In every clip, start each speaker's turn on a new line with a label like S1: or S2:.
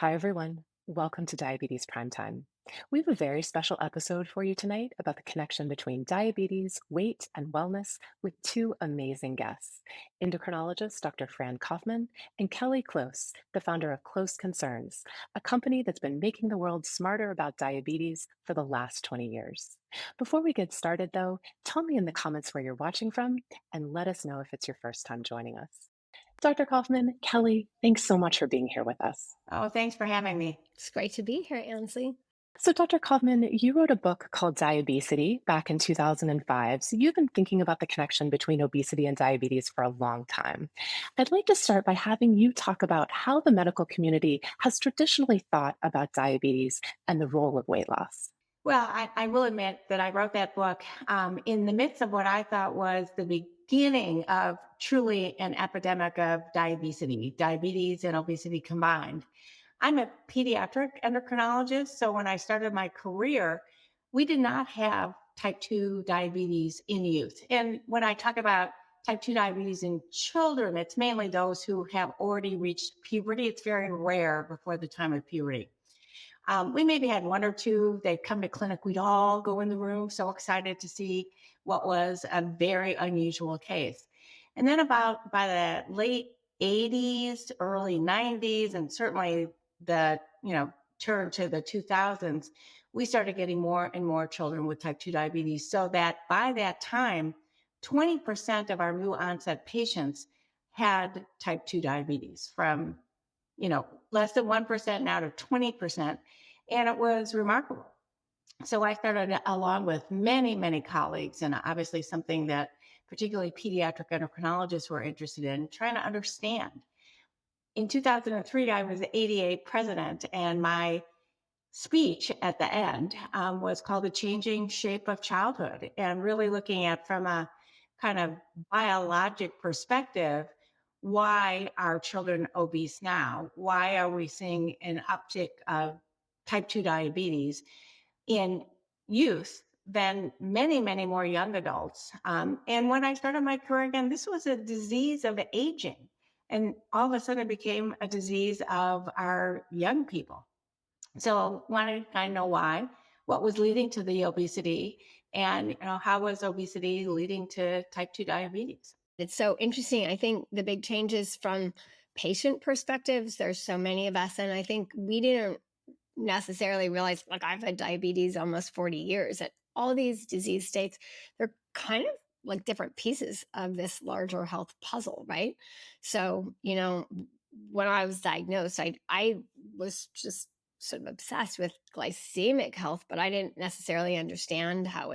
S1: Hi, everyone. Welcome to Diabetes Primetime. We have a very special episode for you tonight about the connection between diabetes, weight, and wellness with two amazing guests endocrinologist Dr. Fran Kaufman and Kelly Close, the founder of Close Concerns, a company that's been making the world smarter about diabetes for the last 20 years. Before we get started, though, tell me in the comments where you're watching from and let us know if it's your first time joining us. Dr. Kaufman, Kelly, thanks so much for being here with us.
S2: Oh, thanks for having me.
S3: It's great to be here, Ansley.
S1: So, Dr. Kaufman, you wrote a book called Diabesity back in 2005. So, you've been thinking about the connection between obesity and diabetes for a long time. I'd like to start by having you talk about how the medical community has traditionally thought about diabetes and the role of weight loss.
S2: Well, I will admit that I wrote that book in the midst of what I thought was the beginning of truly an epidemic of diabetes and obesity combined. I'm a pediatric endocrinologist. So when I started my career, we did not have type 2 diabetes in youth. And when I talk about type 2 diabetes in children, it's mainly those who have already reached puberty. It's very rare before the time of puberty. We maybe had one or two. They'd come to clinic. We'd all go in the room, so excited to see what was a very unusual case. And then about by the late 80s, early 90s, and certainly the turn to the 2000s, we started getting more and more children with type 2 diabetes. So that by that time, 20% of our new onset patients had type 2 diabetes from less than 1% now to 20%. And it was remarkable. So I started along with many, many colleagues, and obviously something that particularly pediatric endocrinologists were interested in, trying to understand. In 2003, I was the ADA president, and my speech at the end was called The Changing Shape of Childhood, and really looking at from a kind of biologic perspective, why are children obese now? Why are we seeing an uptick of type 2 diabetes in youth than many, many more young adults? And when I started my career again, this was a disease of aging. And all of a sudden it became a disease of our young people. So wanted to kind of know why, what was leading to the obesity, and how was obesity leading to type 2 diabetes?
S3: It's so interesting. I think the big changes from patient perspectives, there's so many of us, and I think we didn't necessarily realize, like, I've had diabetes almost 40 years, that all these disease states, they're kind of like different pieces of this larger health puzzle, right? So, when I was diagnosed, I was just sort of obsessed with glycemic health, but I didn't necessarily understand how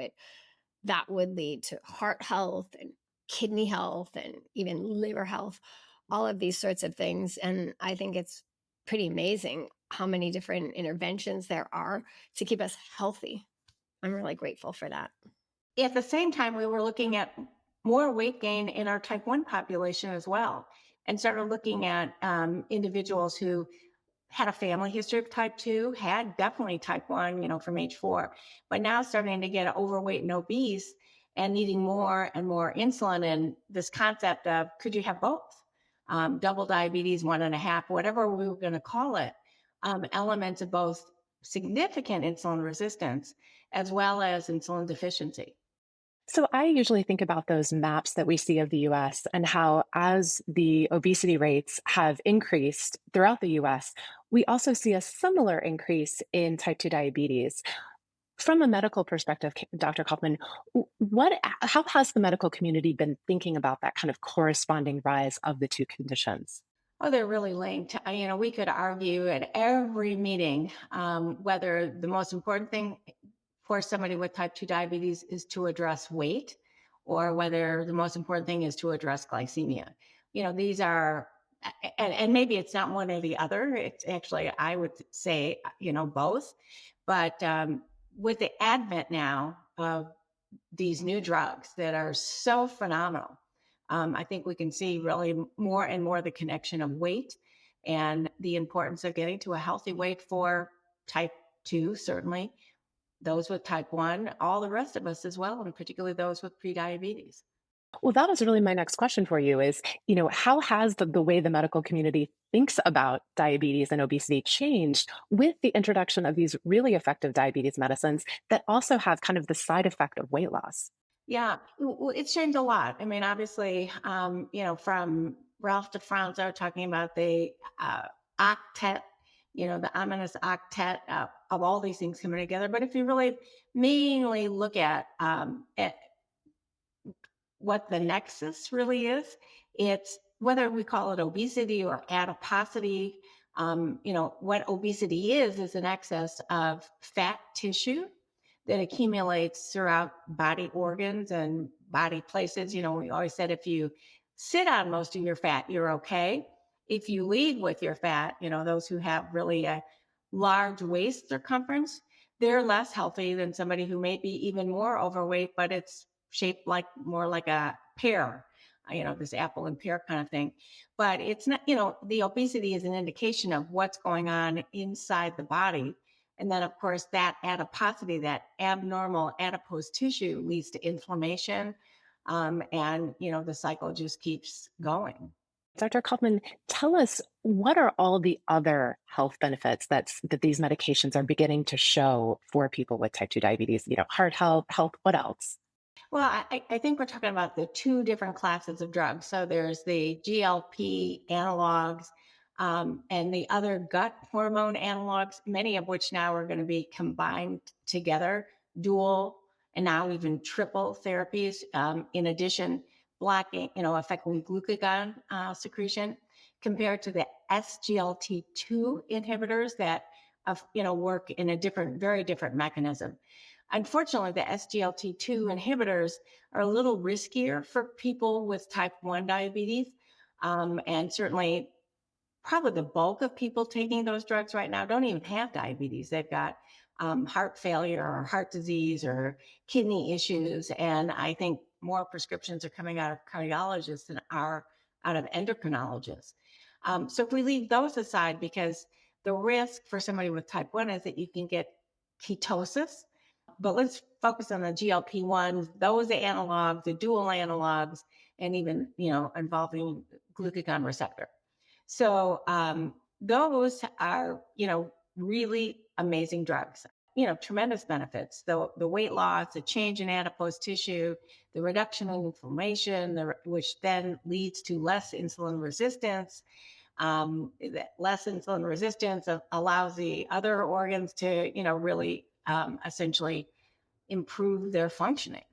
S3: that would lead to heart health and kidney health and even liver health, all of these sorts of things. And I think it's pretty amazing how many different interventions there are to keep us healthy. I'm really grateful for that.
S2: At the same time, we were looking at more weight gain in our type 1 population as well, and started looking at individuals who had a family history of type 2, had definitely type 1, from age 4, but now starting to get overweight and obese and needing more and more insulin. And this concept of, could you have both? Double diabetes, 1.5, whatever we were going to call it, elements of both significant insulin resistance as well as insulin deficiency.
S1: So, I usually think about those maps that we see of the US and how, as the obesity rates have increased throughout the US, we also see a similar increase in type 2 diabetes. From a medical perspective, Dr. Kaufman, how has the medical community been thinking about that kind of corresponding rise of the two conditions?
S2: Oh, they're really linked. We could argue at every meeting whether the most important thing for somebody with type 2 diabetes is to address weight, or whether the most important thing is to address glycemia. These are, and maybe it's not one or the other. It's actually, I would say, both. But with the advent now of these new drugs that are so phenomenal, I think we can see really more and more the connection of weight and the importance of getting to a healthy weight for type 2, certainly, those with type 1, all the rest of us as well, and particularly those with prediabetes.
S1: Well, that was really my next question for you is, how has the way the medical community thinks about diabetes and obesity changed with the introduction of these really effective diabetes medicines that also have kind of the side effect of weight loss?
S2: Yeah, it's changed a lot. I mean, obviously, from Ralph DeFranco talking about the octet, the ominous octet of all these things coming together. But if you really mainly look at what the nexus really is, it's whether we call it obesity or adiposity. What obesity is an excess of fat tissue that accumulates throughout body organs and body places. We always said if you sit on most of your fat, you're okay. If you lead with your fat, those who have really a large waist circumference, they're less healthy than somebody who may be even more overweight, but it's shaped like more like a pear, this apple and pear kind of thing. But it's not, the obesity is an indication of what's going on inside the body. And then, of course, that adiposity, that abnormal adipose tissue leads to inflammation. And the cycle just keeps going.
S1: Dr. Kaufman, tell us what are all the other health benefits that these medications are beginning to show for people with type 2 diabetes, heart health, what else?
S2: Well, I think we're talking about the two different classes of drugs. So there's the GLP analogs and the other gut hormone analogs, many of which now are going to be combined together, dual and now even triple therapies. In addition, blocking, affecting glucagon secretion compared to the SGLT2 inhibitors that, work in a very different mechanism. Unfortunately, the SGLT2 inhibitors are a little riskier for people with type 1 diabetes. And certainly, probably the bulk of people taking those drugs right now don't even have diabetes. They've got heart failure or heart disease or kidney issues. And I think more prescriptions are coming out of cardiologists than are out of endocrinologists. So if we leave those aside, because the risk for somebody with type 1 is that you can get ketosis, but let's focus on the GLP-1s, those analogs, the dual analogs, and even, involving glucagon receptor. So those are, really amazing drugs. Tremendous benefits. The weight loss, the change in adipose tissue, the reduction in inflammation, which then leads to less insulin resistance. Less insulin resistance allows the other organs to, really essentially improve their functioning.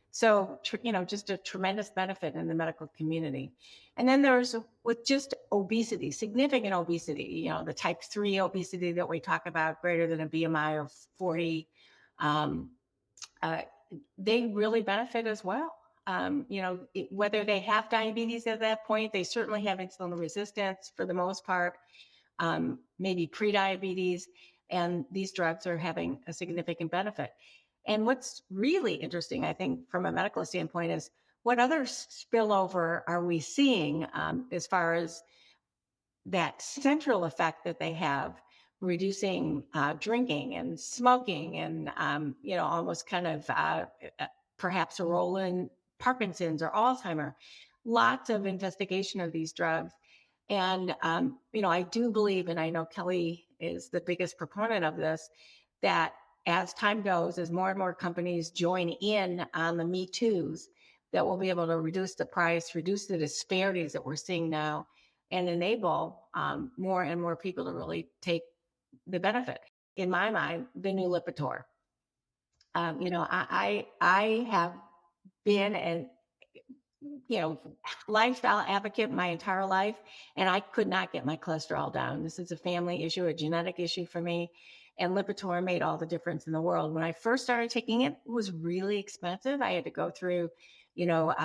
S2: So, just a tremendous benefit in the medical community. And then there's with just obesity, significant obesity, the type 3 obesity that we talk about, greater than a BMI of 40, um, uh, they really benefit as well. Whether they have diabetes at that point, they certainly have insulin resistance for the most part, maybe prediabetes, and these drugs are having a significant benefit. And what's really interesting, I think, from a medical standpoint, is what other spillover are we seeing as far as that central effect that they have, reducing drinking and smoking, and almost kind of perhaps a role in Parkinson's or Alzheimer. Lots of investigation of these drugs, and I do believe, and I know Kelly is the biggest proponent of this, that as time goes, as more and more companies join in on the Me Too's, that we'll be able to reduce the price, reduce the disparities that we're seeing now, and enable more and more people to really take the benefit. In my mind, the new Lipitor. I have been an you know lifestyle advocate my entire life, and I could not get my cholesterol down. This is a family issue, a genetic issue for me. And Lipitor made all the difference in the world. When I first started taking it, it was really expensive. I had to go through, you know,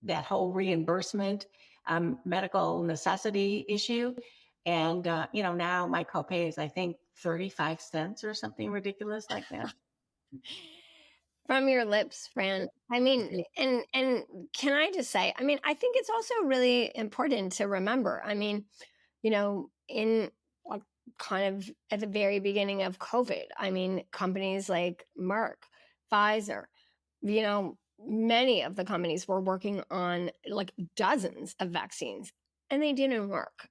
S2: that whole reimbursement, medical necessity issue. And, now my copay is, I think, 35 cents or something ridiculous like that.
S3: From your lips, Fran. I mean, and can I just say, I mean, I think it's also really important to remember. I mean, in like kind of at the very beginning of COVID, I mean, companies like Merck, Pfizer, many of the companies were working on like dozens of vaccines. and they didn't work,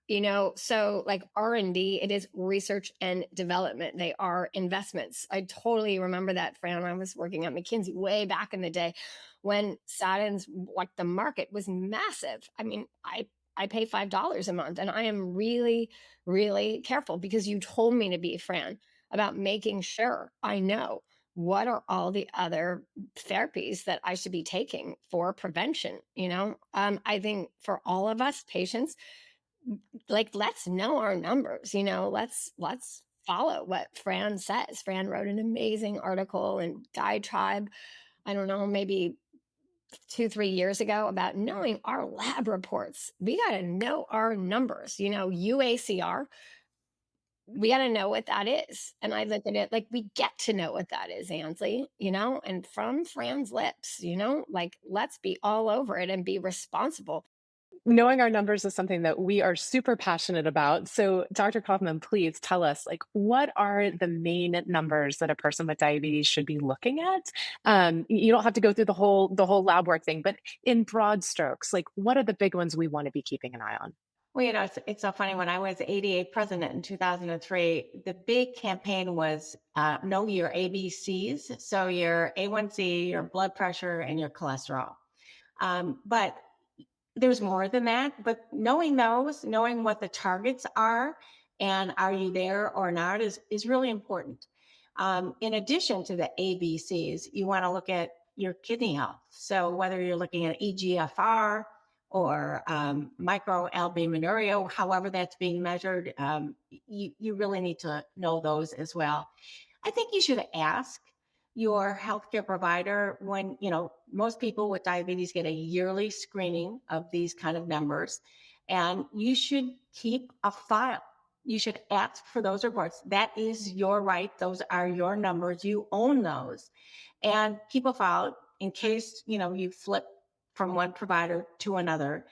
S3: so like R&D, it is research and development. They are investments. I totally remember that, Fran. I was working at McKinsey way back in the day when statins, like the market was massive. I mean, I pay $5 a month, and I am really, really careful because you told me to be, Fran, about making sure I know what are all the other therapies that I should be taking for prevention. I think for all of us patients, like, let's know our numbers. Let's follow what Fran says. Fran wrote an amazing article in Diatribe, I don't know, maybe 2-3 years ago, about knowing our lab reports. We got to know our numbers. UACR, we got to know what that is. And I look at it like, we get to know what that is, Ansley, and from Fran's lips, like, let's be all over it and be responsible.
S1: Knowing our numbers is something that we are super passionate about. So, Dr. Kaufman, please tell us, like, what are the main numbers that a person with diabetes should be looking at? You don't have to go through the whole lab work thing, but in broad strokes, like, what are the big ones we want to be keeping an eye on?
S2: Well, it's so funny. When I was ADA president in 2003, the big campaign was know your ABCs. So your A1C, your blood pressure, and your cholesterol. But there's more than that, but knowing those, knowing what the targets are, and are you there or not, is really important. In addition to the ABCs, you want to look at your kidney health. So whether you're looking at EGFR or microalbuminuria, however that's being measured, you really need to know those as well. I think you should ask your healthcare provider when, most people with diabetes get a yearly screening of these kind of numbers, and you should keep a file. You should ask for those reports. That is your right. Those are your numbers. You own those, and keep a file in case, you flip from one provider to another.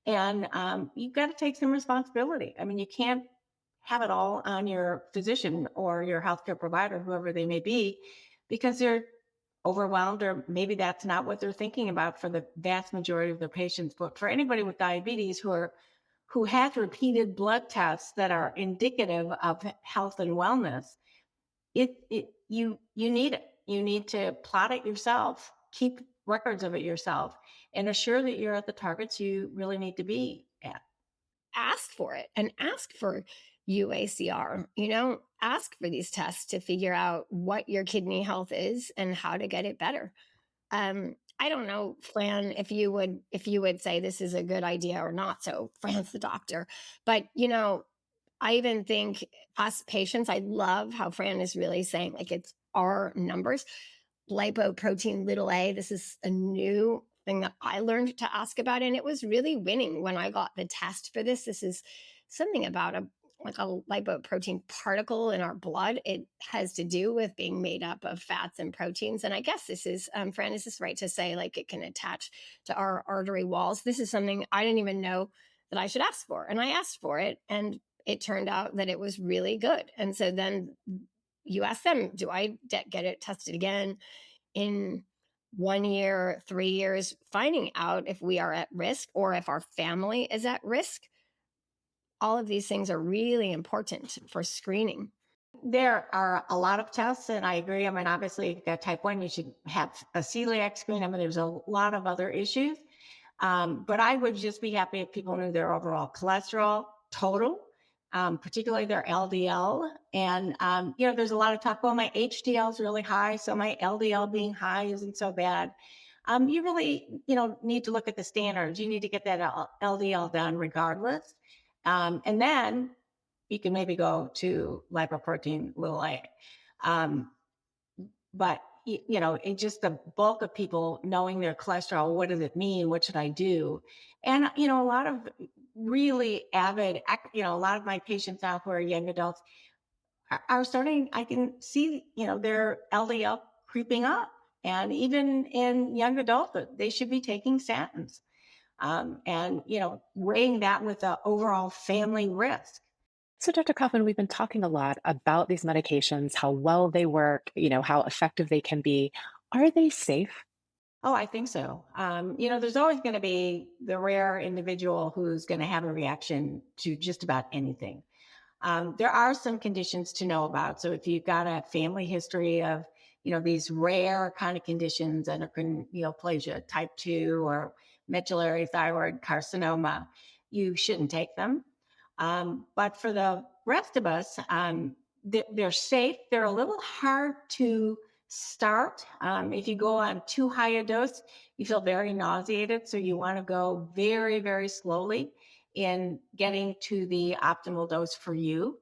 S2: And you've got to take some responsibility. I mean, you can't have it all on your physician or your healthcare provider, whoever they may be, because they're overwhelmed, or maybe that's not what they're thinking about for the vast majority of their patients. But for anybody with diabetes who has repeated blood tests that are indicative of health and wellness, you need it. You need to plot it yourself, keep records of it yourself, and assure that you're at the targets you really need to be at.
S3: Ask for it, and ask for UACR, ask for these tests to figure out what your kidney health is and how to get it better. I don't know, Fran, if you would say this is a good idea or not. So Fran's the doctor, but I even think us patients, I love how Fran is really saying, like, it's our numbers. Lipoprotein little a, this is a new thing that I learned to ask about, and it was really winning when I got the test for this. This is something about a lipoprotein particle in our blood. It has to do with being made up of fats and proteins. And I guess this is, Fran, is this right to say, like, it can attach to our artery walls? This is something I didn't even know that I should ask for. And I asked for it, and it turned out that it was really good. And so then you ask them, do I get it tested again in 1 year, 3 years, finding out if we are at risk or if our family is at risk? All of these things are really important for screening.
S2: There are a lot of tests, and I agree. I mean, obviously, if you've got type 1, you should have a celiac screen. I mean, there's a lot of other issues. But I would just be happy if people knew their overall cholesterol total, particularly their LDL. And, there's a lot of talk, well, my HDL is really high, so my LDL being high isn't so bad. You really, need to look at the standards. You need to get that LDL down regardless. And then you can maybe go to lipoprotein little a. Um, but it's just the bulk of people knowing their cholesterol. What does it mean? What should I do? And a lot of really avid, a lot of my patients now who are young adults are starting. I can see their LDL creeping up, and even in young adulthood, they should be taking statins. And weighing that with the overall family risk.
S1: So, Dr. Kaufman, we've been talking a lot about these medications, how well they work, how effective they can be. Are they safe?
S2: Oh, I think so. There's always going to be the rare individual who's going to have a reaction to just about anything. There are some conditions to know about. So if you've got a family history of, these rare kind of conditions, endocrine neoplasia type 2 or medullary thyroid carcinoma, you shouldn't take them. But for the rest of us, they're safe. They're a little hard to start. If you go on too high a dose, you feel very nauseated. So you want to go very, very slowly in getting to the optimal dose for you.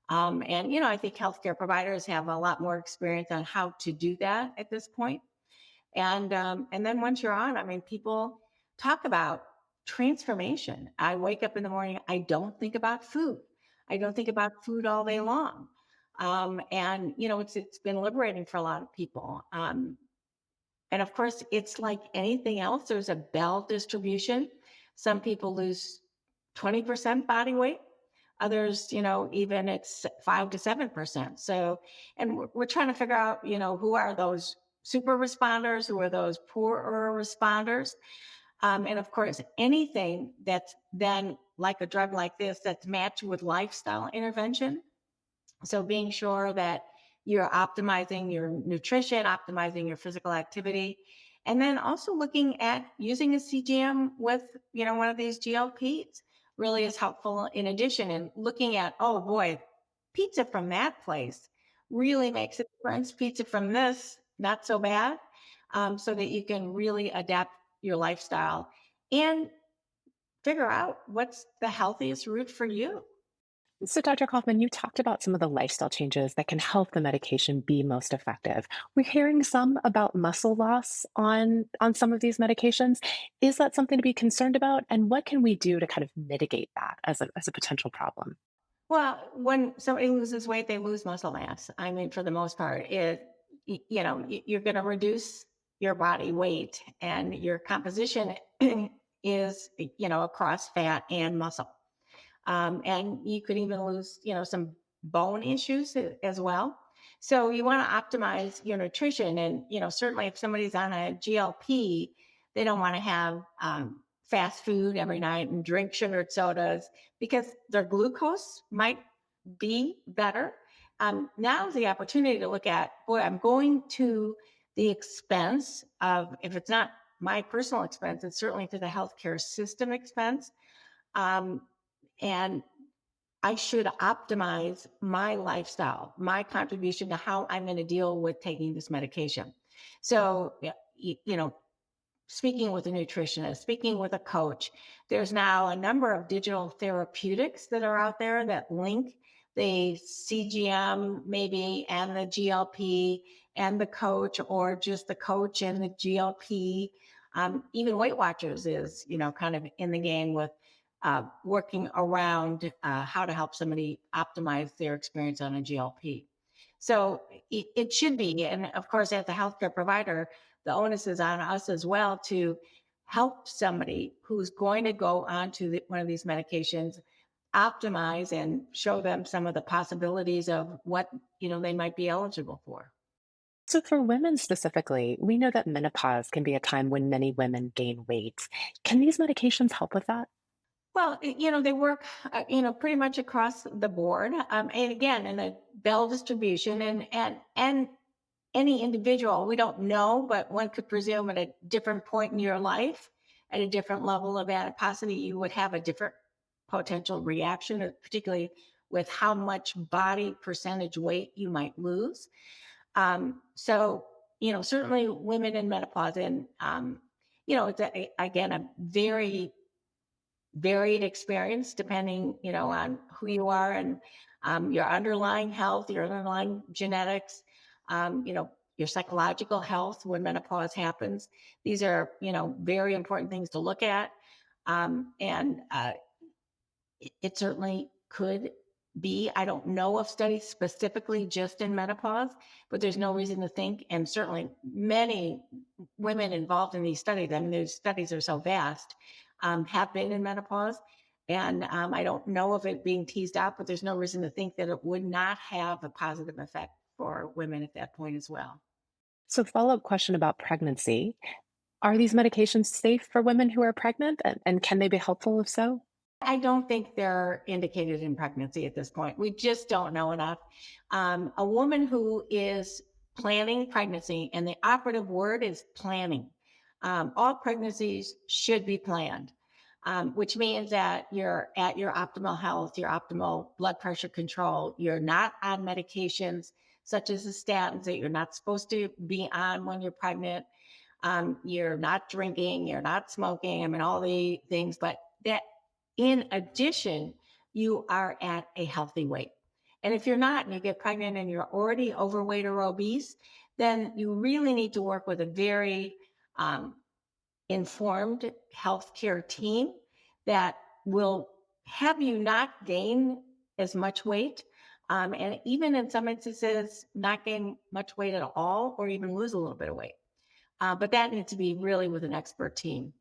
S2: I think healthcare providers have a lot more experience on how to do that at this point. And then once you're on, I mean, people talk about transformation. I wake up in the morning, I don't think about food. I don't think about food all day long. It's been liberating for a lot of people. And of course, it's like anything else, there's a bell distribution. Some people lose 20% body weight. Others, even it's 5 to 7%. So, and we're trying to figure out, who are those super responders, who are those poorer responders. And of course, anything that's then like a drug like this that's matched with lifestyle intervention, so being sure that you're optimizing your nutrition, optimizing your physical activity, and then also looking at using a CGM with, one of these GLPs really is helpful in addition. And looking at, oh boy, pizza from that place really makes a difference. Pizza from this, not so bad. So that you can really adapt your lifestyle and figure out what's the healthiest route for you.
S1: So, Dr. Kaufman, you talked about some of the lifestyle changes that can help the medication be most effective. We're hearing some about muscle loss on some of these medications. Is that something to be concerned about? And what can we do to kind of mitigate that as a potential problem?
S2: Well, when somebody loses weight, they lose muscle mass. I mean, for the most part, you're going to reduce your body weight, and your composition is, across fat and muscle. And you could even lose, some bone issues as well. So you want to optimize your nutrition. And, certainly if somebody's on a GLP, they don't want to have fast food every night and drink sugared sodas because their glucose might be better. Now's the opportunity to look at, boy, I'm going to the expense of, if it's not my personal expense, it's certainly to the healthcare system expense. Um, and I should optimize my lifestyle, my contribution to how I'm going to deal with taking this medication. So, yeah, speaking with a nutritionist, speaking with a coach, there's now a number of digital therapeutics that are out there that link the CGM maybe and the GLP and the coach, or just the coach and the GLP. Even Weight Watchers is, kind of in the game with working around how to help somebody optimize their experience on a GLP. So it should be, and of course, as a healthcare provider, the onus is on us as well to help somebody who's going to go onto one of these medications optimize and show them some of the possibilities of what they might be eligible for.
S1: So, for women specifically, we know that menopause can be a time when many women gain weight. Can these medications help with that?
S2: Well, they work, pretty much across the board, and again, in a bell distribution, and any individual, we don't know, but one could presume at a different point in your life, at a different level of adiposity, you would have a different potential reaction, particularly with how much body percentage weight you might lose. So, certainly women in menopause, and, it's again, a very varied experience depending, on who you are, and your underlying health, your underlying genetics, your psychological health when menopause happens. These are, very important things to look at. And it certainly could be. I don't know of studies specifically just in menopause, but there's no reason to think, and certainly many women involved in these studies, I mean, these studies are so vast, have been in menopause. And I don't know of it being teased out, but there's no reason to think that it would not have a positive effect for women at that point as well.
S1: So, follow up question about pregnancy. Are these medications safe for women who are pregnant, and can they be helpful if so?
S2: I don't think they're indicated in pregnancy at this point. We just don't know enough. A woman who is planning pregnancy, and the operative word is planning. All pregnancies should be planned, which means that you're at your optimal health, your optimal blood pressure control. You're not on medications such as the statins that you're not supposed to be on when you're pregnant. You're not drinking, you're not smoking, I mean, all the things, but that in addition, you are at a healthy weight. And if you're not and you get pregnant and you're already overweight or obese, then you really need to work with a very um, informed healthcare team that will have you not gain as much weight. And even in some instances, not gain much weight at all, or even lose a little bit of weight. But that needs to be really with an expert team.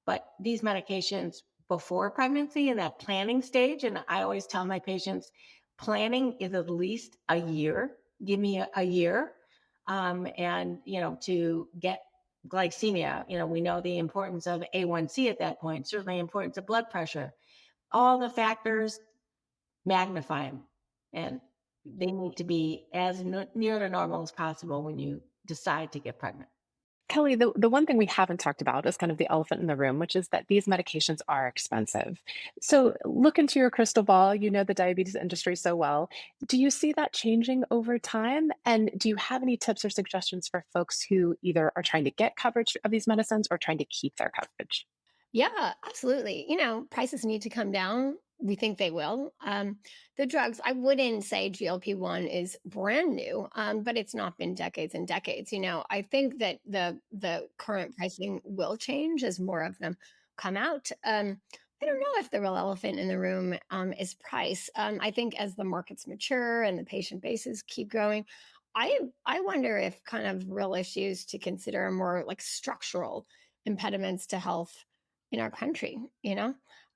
S2: But these medications before pregnancy in that planning stage, and I always tell my patients, planning is at least a year. Give me a year, and to get glycemia. We know the importance of A1C at that point. Certainly, importance of blood pressure. All the factors magnify them, and they need to be as near to normal as possible when you decide to get pregnant.
S1: Kelly, the one thing we haven't talked about is kind of the elephant in the room, which is that these medications are expensive. So, look into your crystal ball. You know the diabetes industry so well. Do you see that changing over time? And do you have any tips or suggestions for folks who either are trying to get coverage of these medicines or trying to keep their coverage?
S3: Yeah, absolutely. Prices need to come down. We think they will. The drugs, I wouldn't say GLP-1 is brand new, but it's not been decades and decades. I think that the current pricing will change as more of them come out. I don't know if the real elephant in the room is price. I think as the markets mature and the patient bases keep growing, I wonder if kind of real issues to consider are more like structural impediments to health in our country.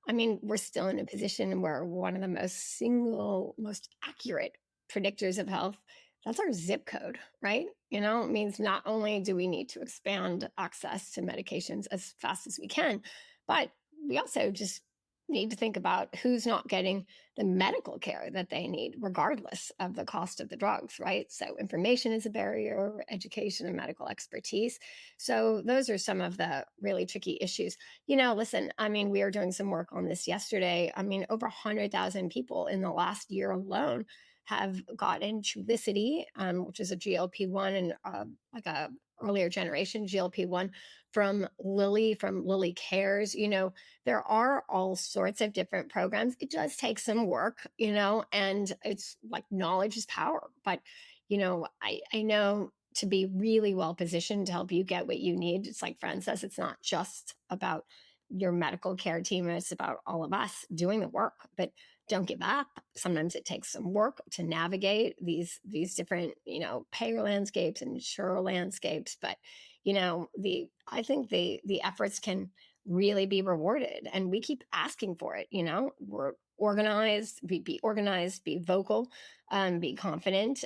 S3: I mean, we're still in a position where one of the most accurate predictors of health, that's our zip code, right? It means not only do we need to expand access to medications as fast as we can, but we also just need to think about who's not getting the medical care that they need, regardless of the cost of the drugs, right? So, information is a barrier, education and medical expertise. So, those are some of the really tricky issues. Listen, I mean, we were doing some work on this yesterday. I mean, over 100,000 people in the last year alone have gotten Trulicity, which is a GLP-1 and like a earlier generation GLP-1 from Lilly Cares. There are all sorts of different programs. It does take some work, and it's like knowledge is power. But, I know to be really well positioned to help you get what you need. It's like Fran says, it's not just about your medical care team, it's about all of us doing the work. But don't give up. Sometimes it takes some work to navigate these different, payer landscapes and insurer landscapes. But the I think the efforts can really be rewarded, and we keep asking for it. We're organized, be organized, be vocal, be confident.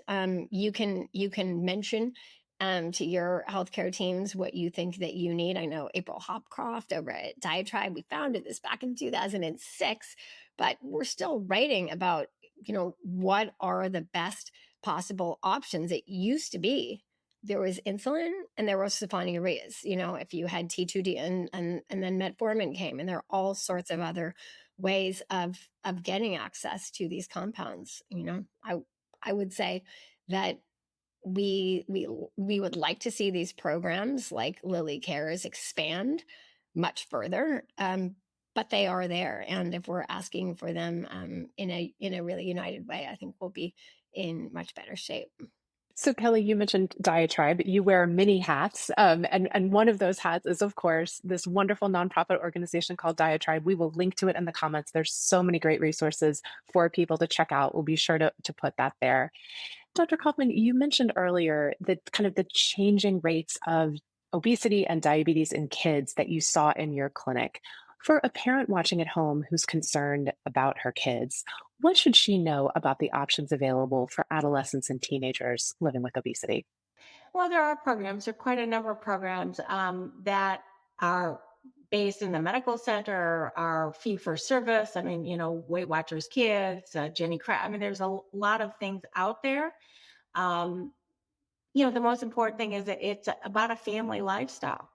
S3: You can mention to your healthcare teams what you think that you need. I know April Hopcroft over at Diatribe, we founded this back in 2006, but we're still writing about, what are the best possible options. It used to be there was insulin and there was sulfonylureas. If you had T2D and then metformin came, and there are all sorts of other ways of getting access to these compounds. I would say that we would like to see these programs like Lilly Cares expand much further, but they are there, and if we're asking for them in a really united way, I think we'll be in much better shape.
S1: So, Kelly, you mentioned Diatribe. You wear many hats, and one of those hats is, of course, this wonderful nonprofit organization called Diatribe. We will link to it in the comments. There's so many great resources for people to check out. We'll be sure to put that there. Dr. Kaufman, you mentioned earlier that kind of the changing rates of obesity and diabetes in kids that you saw in your clinic. For a parent watching at home who's concerned about her kids, what should she know about the options available for adolescents and teenagers living with obesity?
S2: Well, there are programs. There are quite a number of programs that are based in the medical center, are fee for service. I mean, Weight Watchers Kids, Jenny Craig. I mean, there's a lot of things out there. Um, the most important thing is that it's about a family lifestyle.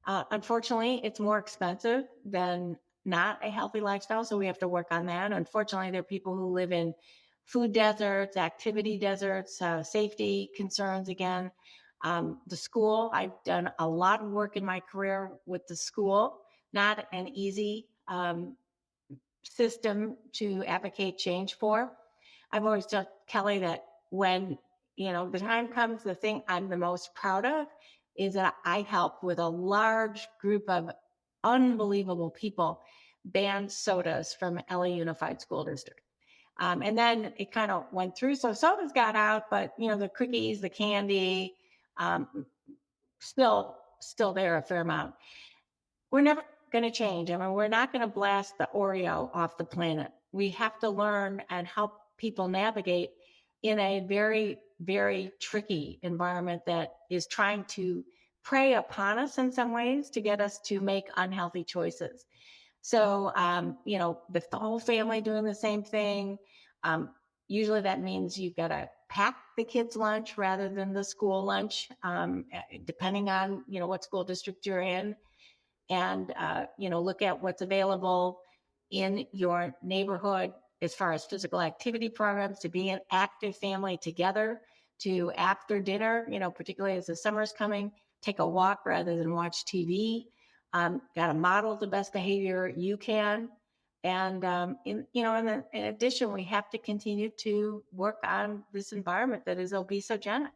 S2: Unfortunately, it's more expensive than not a healthy lifestyle. So we have to work on that. Unfortunately, there are people who live in food deserts, activity deserts, safety concerns again. The school, I've done a lot of work in my career with the school, not an easy system to advocate change for. I've always told Kelly that when, the time comes, the thing I'm the most proud of is that I helped with a large group of unbelievable people ban sodas from LA Unified School District. And then it kind of went through. So sodas got out, but the cookies, the candy, um, still there a fair amount. We're never going to change. I mean, we're not going to blast the Oreo off the planet. We have to learn and help people navigate in a very, very tricky environment that is trying to prey upon us in some ways to get us to make unhealthy choices. So, the whole family doing the same thing. Usually that means you've got to pack the kids' lunch rather than the school lunch, depending on, what school district you're in, and look at what's available in your neighborhood as far as physical activity programs, to be an active family together, to after dinner, particularly as the summer's coming, take a walk rather than watch TV. Got to model the best behavior you can. And in addition, we have to continue to work on this environment that is obesogenic.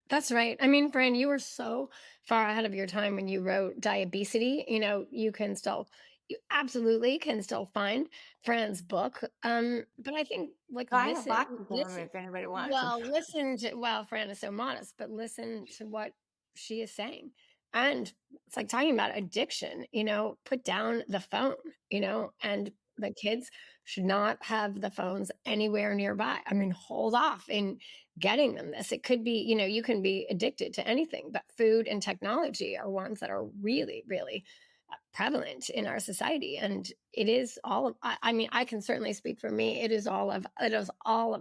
S3: That's right. I mean, Fran, you were so far ahead of your time when you wrote Diabesity. You absolutely can still find Fran's book. But I think like
S2: So I have boxes of them
S3: listen,
S2: if anybody wants them.
S3: Fran is so modest, but listen to what she is saying. And it's like talking about addiction, put down the phone, and the kids should not have the phones anywhere nearby. I mean, hold off in getting them this. It could be, you can be addicted to anything, but food and technology are ones that are really, really prevalent in our society. And it is all of, I mean, I can certainly speak for me. It is all of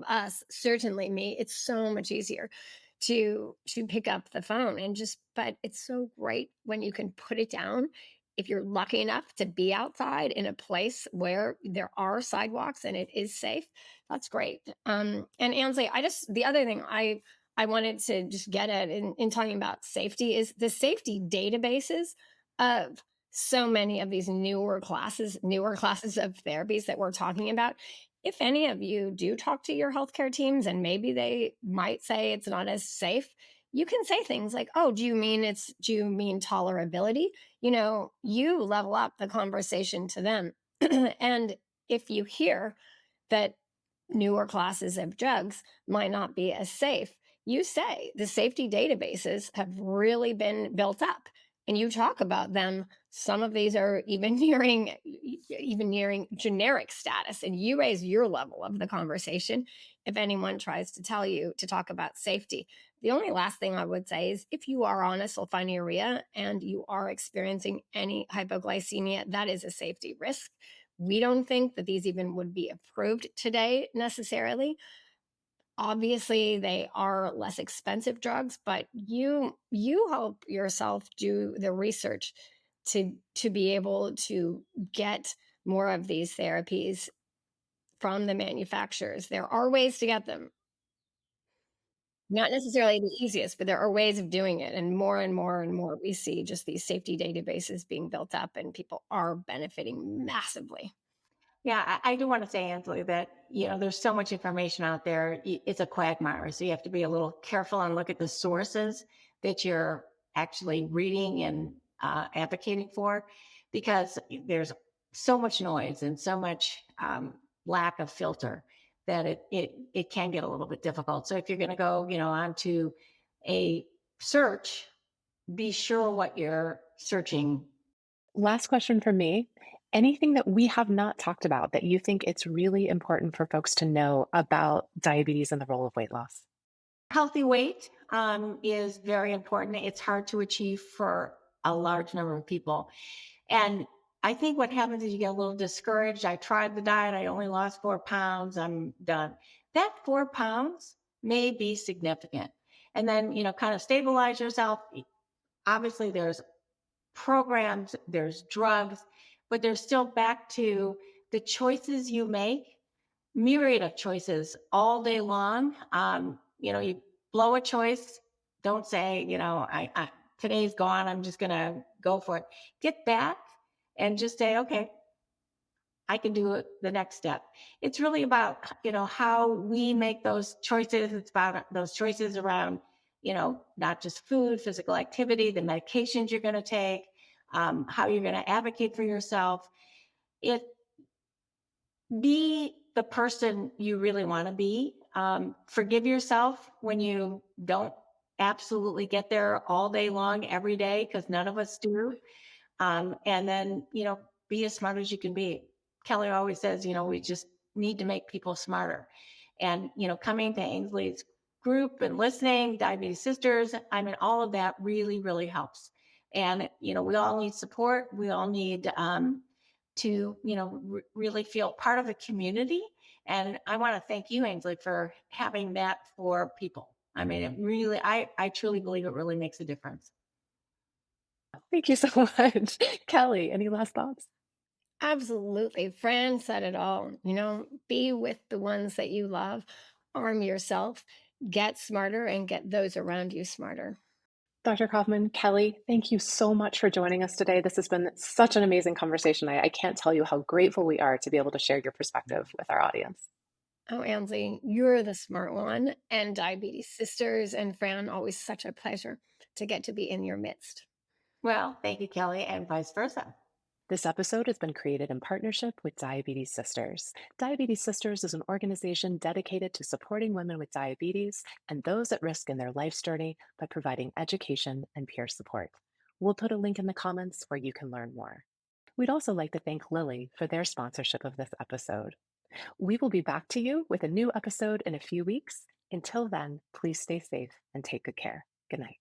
S3: us, certainly me. It's so much easier to pick up the phone and but it's so great when you can put it down. If you're lucky enough to be outside in a place where there are sidewalks and it is safe, that's great. And Ansley, the other thing I wanted to just get at in talking about safety is the safety databases of so many of these newer classes of therapies that we're talking about. If any of you do talk to your healthcare teams and maybe they might say it's not as safe, you can say things like, "Oh, do you mean tolerability?" You level up the conversation to them. And if you hear that newer classes of drugs might not be as safe, you say the safety databases have really been built up and you talk about them. Some of these are even nearing generic status, and you raise your level of the conversation if anyone tries to tell you to talk about safety. The only last thing I would say is if you are on a sulfonylurea and you are experiencing any hypoglycemia, that is a safety risk. We don't think that these even would be approved today necessarily. Obviously, they are less expensive drugs, but you help yourself do the research to be able to get more of these therapies from the manufacturers. There are ways to get them. Not necessarily the easiest, but there are ways of doing it. And more, we see just these safety databases being built up, and people are benefiting massively.
S2: Yeah, I do want to say, Ansley, that there's so much information out there. It's a quagmire, so you have to be a little careful and look at the sources that you're actually reading and advocating for, because there's so much noise and so much lack of filter that it can get a little bit difficult. So if you're going to go, onto a search, be sure what you're searching.
S1: Last question from me. Anything that we have not talked about that you think it's really important for folks to know about diabetes and the role of weight loss?
S2: Healthy weight is very important. It's hard to achieve for a large number of people. And I think what happens is you get a little discouraged. I tried the diet, I only lost 4 pounds, I'm done. That 4 pounds may be significant. And then, kind of stabilize yourself. Obviously, there's programs, there's drugs, but there's still back to the choices you make, myriad of choices all day long. You blow a choice, don't say, today's gone, I'm just going to go for it. Get back and just say, okay, I can do it the next step. It's really about, how we make those choices. It's about those choices around, not just food, physical activity, the medications you're going to take, how you're going to advocate for yourself. It Be the person you really want to be. Forgive yourself when you don't absolutely get there all day long, every day, because none of us do. And then, be as smart as you can be. Kelly always says, we just need to make people smarter. And, coming to Ainsley's group and listening, Diabetes Sisters, I mean, all of that really, really helps. And, we all need support. We all need to, really feel part of the community. And I want to thank you, Ainsley, for having that for people. I mean, it really, I truly believe it really makes a difference.
S1: Thank you so much. Kelly, any last thoughts?
S3: Absolutely. Fran said it all. Be with the ones that you love, arm yourself, get smarter, and get those around you smarter.
S1: Dr. Kaufman, Kelly, thank you so much for joining us today. This has been such an amazing conversation. I can't tell you how grateful we are to be able to share your perspective with our audience.
S3: Oh, Ansley, you're the smart one. And Diabetes Sisters and Fran, always such a pleasure to get to be in your midst.
S2: Well, thank you, Kelly, and vice versa.
S1: This episode has been created in partnership with Diabetes Sisters. Diabetes Sisters is an organization dedicated to supporting women with diabetes and those at risk in their life's journey by providing education and peer support. We'll put a link in the comments where you can learn more. We'd also like to thank Lilly for their sponsorship of this episode. We will be back to you with a new episode in a few weeks. Until then, please stay safe and take good care. Good night.